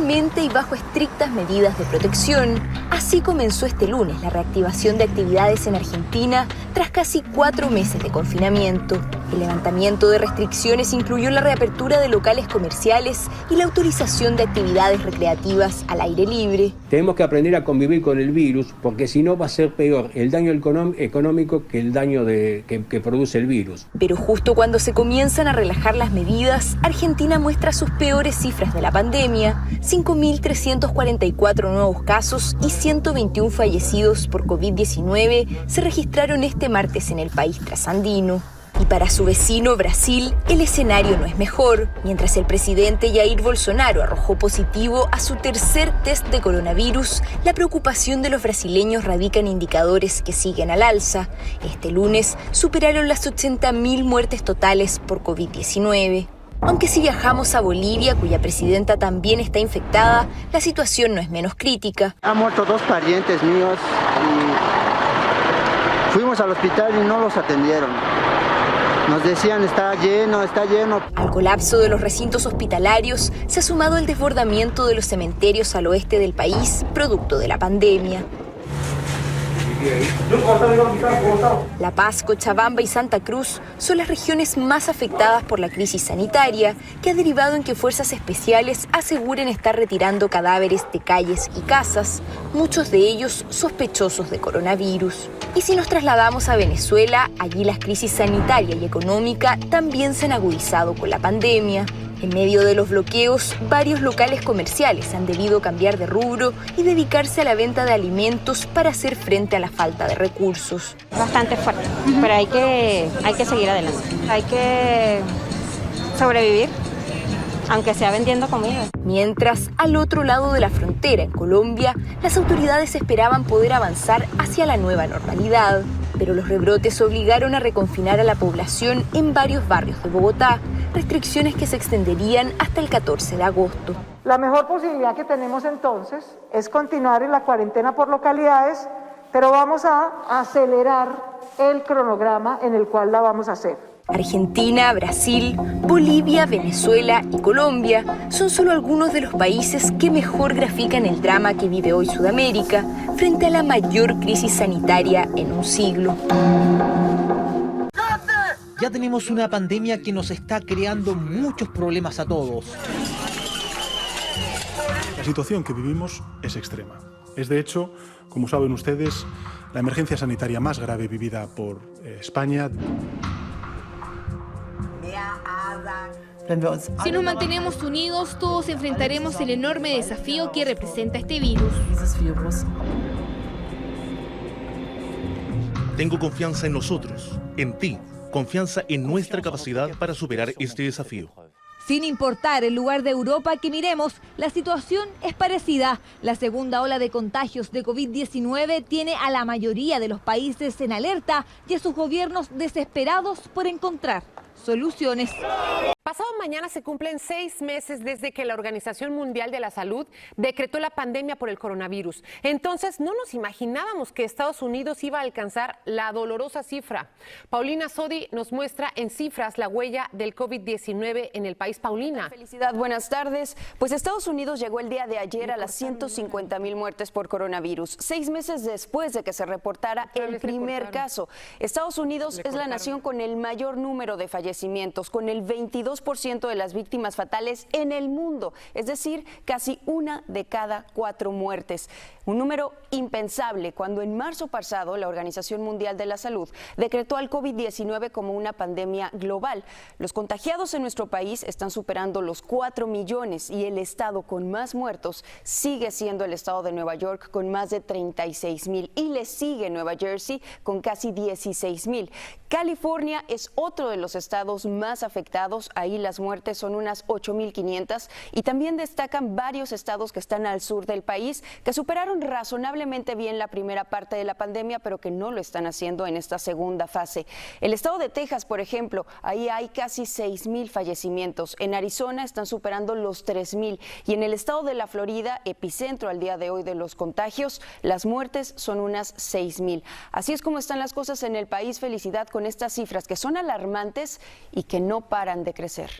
gradualmente y bajo estrictas medidas de protección. Así comenzó este lunes la reactivación de actividades en Argentina tras casi 4 meses de confinamiento. El levantamiento de restricciones incluyó la reapertura de locales comerciales y la autorización de actividades recreativas al aire libre. Tenemos que aprender a convivir con el virus, porque si no va a ser peor el daño económico que el daño que produce el virus. Pero justo cuando se comienzan a relajar las medidas, Argentina muestra sus peores cifras de la pandemia: 5.344 nuevos casos y 121 fallecidos por COVID-19 se registraron este martes en el país trasandino. Y para su vecino Brasil, el escenario no es mejor. Mientras el presidente Jair Bolsonaro arrojó positivo a su tercer test de coronavirus, la preocupación de los brasileños radica en indicadores que siguen al alza. Este lunes superaron las 80.000 muertes totales por COVID-19. Aunque si viajamos a Bolivia, cuya presidenta también está infectada, la situación no es menos crítica. Han muerto 2 parientes míos y fuimos al hospital y no los atendieron. Nos decían está lleno. Al colapso de los recintos hospitalarios se ha sumado el desbordamiento de los cementerios al oeste del país, producto de la pandemia. La Paz, Cochabamba y Santa Cruz son las regiones más afectadas por la crisis sanitaria, que ha derivado en que fuerzas especiales aseguren estar retirando cadáveres de calles y casas, muchos de ellos sospechosos de coronavirus. Y si nos trasladamos a Venezuela, allí las crisis sanitaria y económica también se han agudizado con la pandemia. En medio de los bloqueos, varios locales comerciales han debido cambiar de rubro y dedicarse a la venta de alimentos para hacer frente a la falta de recursos. Bastante fuerte, pero hay que seguir adelante. Hay que sobrevivir, aunque sea vendiendo comida. Mientras, al otro lado de la frontera, en Colombia, las autoridades esperaban poder avanzar hacia la nueva normalidad. Pero los rebrotes obligaron a reconfinar a la población en varios barrios de Bogotá, restricciones que se extenderían hasta el 14 de agosto. La mejor posibilidad que tenemos entonces es continuar en la cuarentena por localidades, pero vamos a acelerar el cronograma en el cual la vamos a hacer. Argentina, Brasil, Bolivia, Venezuela y Colombia son solo algunos de los países que mejor grafican el drama que vive hoy Sudamérica frente a la mayor crisis sanitaria en un siglo. Ya tenemos una pandemia que nos está creando muchos problemas a todos. La situación que vivimos es extrema. Es, de hecho, como saben ustedes, la emergencia sanitaria más grave vivida por España. Si nos mantenemos unidos, todos enfrentaremos el enorme desafío que representa este virus. Tengo confianza en nosotros, en ti, confianza en nuestra capacidad para superar este desafío. Sin importar el lugar de Europa que miremos, la situación es parecida. La segunda ola de contagios de COVID-19 tiene a la mayoría de los países en alerta y a sus gobiernos desesperados por encontrar soluciones. Pasado mañana se cumplen 6 meses desde que la Organización Mundial de la Salud decretó la pandemia por el coronavirus. Entonces no nos imaginábamos que Estados Unidos iba a alcanzar la dolorosa cifra. Paulina Sodi nos muestra en cifras la huella del COVID-19 en el país. Paulina. Felicidad, buenas tardes. Pues Estados Unidos llegó el día de ayer a las 150,000 muertes por coronavirus, 6 meses después de que se reportara el primer caso. Estados Unidos es la nación con el mayor número de fallecimientos, con el 22% de las víctimas fatales en el mundo, es decir, casi 1 de cada 4 muertes. Un número impensable cuando en marzo pasado la Organización Mundial de la Salud decretó al COVID-19 como una pandemia global. Los contagiados en nuestro país están superando los 4 millones y el estado con más muertos sigue siendo el estado de Nueva York con más de 36,000 y le sigue Nueva Jersey con casi 16,000. California es otro de los estados más afectados, ahí las muertes son unas 8,500 y también destacan varios estados que están al sur del país que superaron razonablemente bien la primera parte de la pandemia, pero que no lo están haciendo en esta segunda fase. El estado de Texas, por ejemplo, ahí hay casi 6,000 fallecimientos. En Arizona están superando los 3,000 y en el estado de la Florida, epicentro al día de hoy de los contagios, las muertes son unas 6,000. Así es como están las cosas en el país. Felicidad con estas cifras que son alarmantes y que no paran de crecer.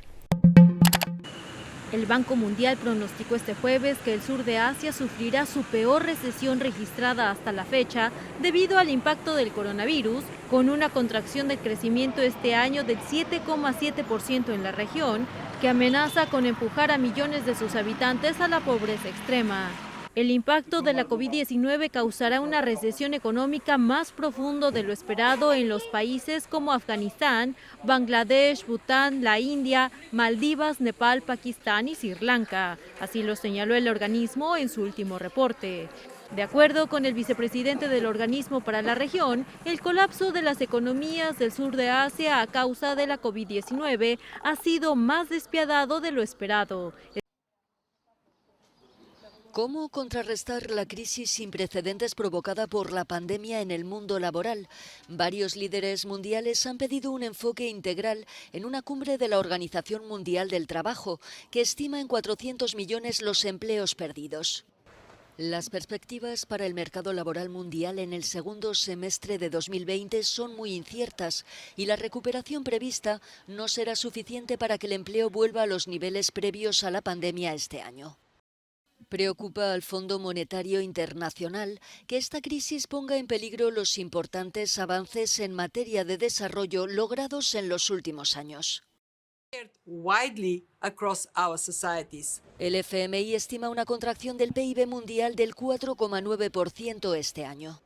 El Banco Mundial pronosticó este jueves que el sur de Asia sufrirá su peor recesión registrada hasta la fecha debido al impacto del coronavirus, con una contracción del crecimiento este año del 7,7% en la región, que amenaza con empujar a millones de sus habitantes a la pobreza extrema. El impacto de la COVID-19 causará una recesión económica más profundo de lo esperado en los países como Afganistán, Bangladesh, Bután, la India, Maldivas, Nepal, Pakistán y Sri Lanka. Así lo señaló el organismo en su último reporte. De acuerdo con el vicepresidente del organismo para la región, el colapso de las economías del sur de Asia a causa de la COVID-19 ha sido más despiadado de lo esperado. ¿Cómo contrarrestar la crisis sin precedentes provocada por la pandemia en el mundo laboral? Varios líderes mundiales han pedido un enfoque integral en una cumbre de la Organización Mundial del Trabajo, que estima en 400 millones los empleos perdidos. Las perspectivas para el mercado laboral mundial en el segundo semestre de 2020 son muy inciertas y la recuperación prevista no será suficiente para que el empleo vuelva a los niveles previos a la pandemia este año. Preocupa al Fondo Monetario Internacional que esta crisis ponga en peligro los importantes avances en materia de desarrollo logrados en los últimos años. El FMI estima una contracción del PIB mundial del 4,9% este año.